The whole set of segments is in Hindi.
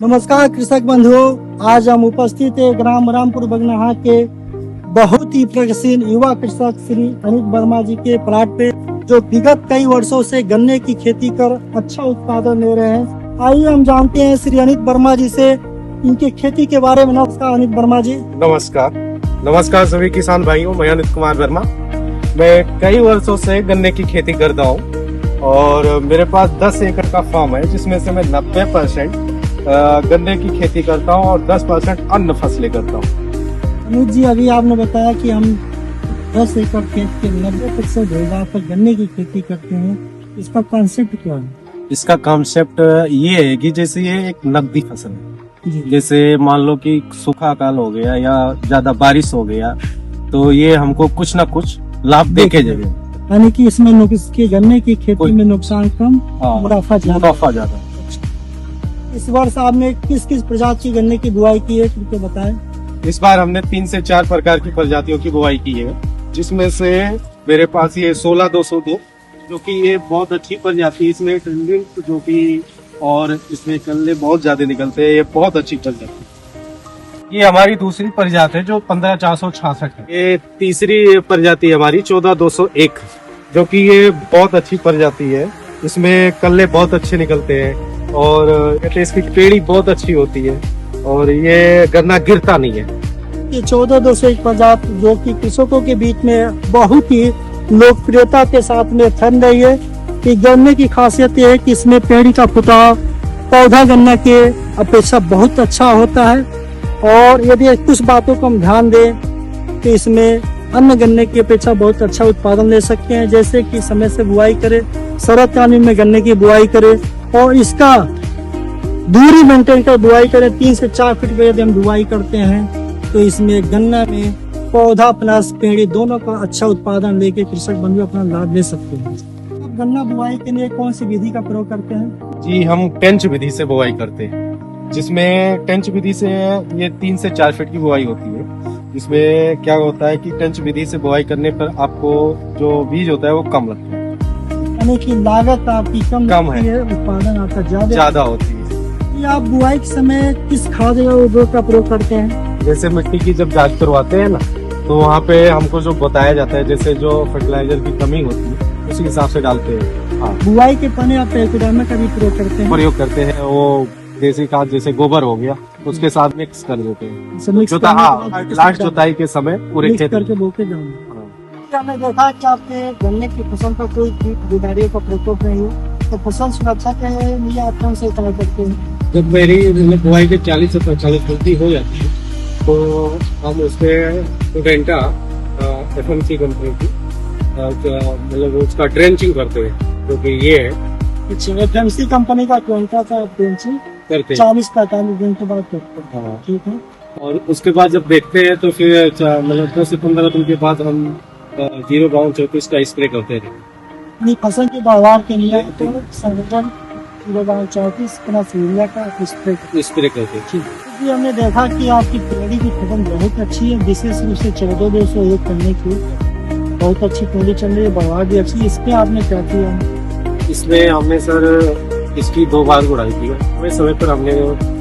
नमस्कार कृषक बंधुओं, आज हम उपस्थित है ग्राम रामपुर बगनाहा के बहुत ही प्रगतिशील युवा कृषक श्री अनित वर्मा जी के प्लाट पे, जो विगत कई वर्षों से गन्ने की खेती कर अच्छा उत्पादन ले रहे हैं। आइए हम जानते हैं श्री अनित वर्मा जी से इनके खेती के बारे में। नमस्कार अनित वर्मा जी। नमस्कार सभी किसान भाइयों, मैं अनित कुमार वर्मा। मैं कई वर्षों से गन्ने की खेती करता हूँ और मेरे पास 10 एकड़ का फार्म है, जिसमें से मैं 90% गन्ने की खेती करता हूँ और 10% अन्य फसलें करता हूँ। अनित जी, अभी आपने बताया कि हम 10 एकड़ खेत के 90% जगह पर गन्ने की खेती करते हैं। इसका कॉन्सेप्ट क्या है? इसका कॉन्सेप्ट ये है कि जैसे ये एक नकदी फसल है, जी। जैसे मान लो कि सूखा काल हो गया या ज्यादा बारिश हो गया तो ये हमको कुछ ना कुछ लाभ देके जाएगा। यानी कि इसमें गन्ने की खेती में नुकसान कम, हाँ, मुनाफा ज्यादा। इस वर्ष आपने किस किस प्रजाति की गन्ने की बुआई की है, कृपया बताएं। इस बार हमने 3 से 4 प्रकार की प्रजातियों की बुआई की है, जिसमें से मेरे पास ये 16-202 जो कि ये बहुत अच्छी प्रजाति है। इसमें ट्रेंडिंग जो कि और इसमें कल्ले बहुत ज्यादा निकलते हैं, ये बहुत अच्छी प्रजाति। ये हमारी दूसरी प्रजाति है जो 15-466 है। ये तीसरी प्रजाति हमारी 14-201 जो कि ये बहुत अच्छी प्रजाति है। इसमें कल्ले बहुत अच्छे निकलते हैं और इसकी पेड़ी बहुत अच्छी होती है और ये गन्ना गिरता नहीं है। ये 14-201 प्रजाति जो कि कृषकों के बीच में बहुत ही लोकप्रियता के साथ में फैल रही है। कि गन्ने की खासियत ये है कि इसमें पेड़ी का फुटाव पौधा गन्ना के अपेक्षा बहुत अच्छा होता है। और यदि कुछ बातों को हम ध्यान दें तो इसमें अन्य गन्ने की अपेक्षा बहुत अच्छा उत्पादन ले सकते हैं। जैसे कि समय से बुआई करें, शरद कालीन में गन्ने की बुआई करें और इसका दूरी मेंटेन कर बुआई करें। 3 से 4 फीट पे यदि हम बुआई करते हैं तो इसमें गन्ना में पौधा प्लस पेड़ी दोनों का अच्छा उत्पादन लेके कृषक बंधु अपना लाभ ले सकते हैं। अब गन्ना बुआई के लिए कौन सी विधि का प्रयोग करते हैं? जी, हम टेंच विधि से बुआई करते हैं, जिसमें टेंच विधि से ये 3 से 4 फीट की बुआई होती है। इसमें क्या होता है कि टेंच विधि से बुआई करने पर आपको जो बीज होता है वो कम लगता है, यानी कि लागत आपकी कम है, उत्पादन आपका ज्यादा होती है। ये आप बुआई के समय किस खाद या उर्वरक का प्रयोग करते हैं? जैसे मिट्टी की जब जांच करवाते हैं ना, तो वहाँ पे हमको जो बताया जाता है, जैसे जो फर्टिलाइजर की कमी होती है उसी हिसाब से डालते हैं। हाँ, बुआई के पहले आप ट्राइकोडर्मा का भी प्रयोग करते हैं? वो देसी खाद जैसे गोबर हो गया उसके साथ मिक्स कर देते हैं। लास्ट जुताई के समय पूरे खेत करके बोके जाऊंगा। मैंने देखा कि आपके गन्ने की फसल का कोई बीमारियों का प्रकोप नहीं हो, तो फसल सुरक्षा के लिए आप कौन से उपाय करते हैं? जब मेरी बुआई के 40 से 45 गलती हो जाती है तो हम उसके डेंटा FMC कंपनी की मतलब उसका ड्रेंचिंग करते हैं, जो कि ये है। FMC कंपनी का क्वेंटा का ड्रेंचिंग करते हैं 40-45 दिन के बाद करते हैं। ठीक है। और उसके बाद जब देखते हैं तो फिर मतलब 10 से 15 दिन के बाद हम 0-34 का स्प्रे करते हैं। अपनी फसल की पैदावार के लिए तो संगठन 0-34 प्लस यूरिया का स्प्रे करते हैं। जी, हमने देखा कि आपकी पेड़ी की फसल बहुत अच्छी है, विशेष रूप से 14-201 करने की बहुत अच्छी पेड़ी चल रही है, बढ़वा भी अच्छी। इसमें आपने क्या किया? इसमें हमने सर इसकी 2 बार गुड़ाई की है। समय पर हमने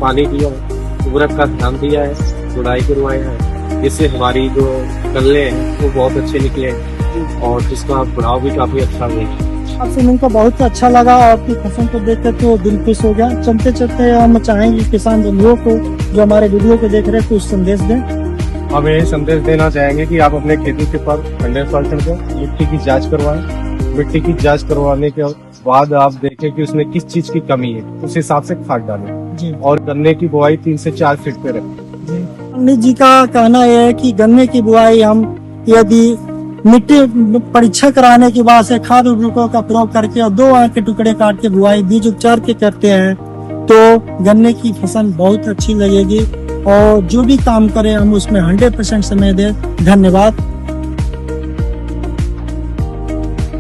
पानी दिया है, उर्वरक का ध्यान दिया है, गुड़ाई करवाया है, जिससे हमारी जो कल्ले हैं वो बहुत अच्छे निकले और जिसका बढ़ाव भी काफी अच्छा हुआ। आपसे मिलकर बहुत अच्छा लगा, आपकी फसल को देखकर तो दिल खुश हो गया। चलते चलते हम चाहेंगे किसान बंधुओं को जो हमारे वीडियो को देख रहे हैं कुछ संदेश दें। हम ये संदेश देना चाहेंगे कि आप अपने खेती के पर 100% को मिट्टी की जांच करवाएं। मिट्टी की जांच करवाने के बाद आप देखें कि उसमें किस चीज की कमी है, उस हिसाब से खाद डालें और गन्ने की बुआई 3 से 4 फीट पे रखें। अनित जी का कहना यह है कि गन्ने की बुआई हम यदि मिट्टी परीक्षा कराने के बाद से खाद उर्वरकों का प्रयोग करके और 2 आंख के टुकड़े काट के बुआई बीज उपचार के करते हैं तो गन्ने की फसल बहुत अच्छी लगेगी और जो भी काम करें हम उसमें 100% समय दें। धन्यवाद।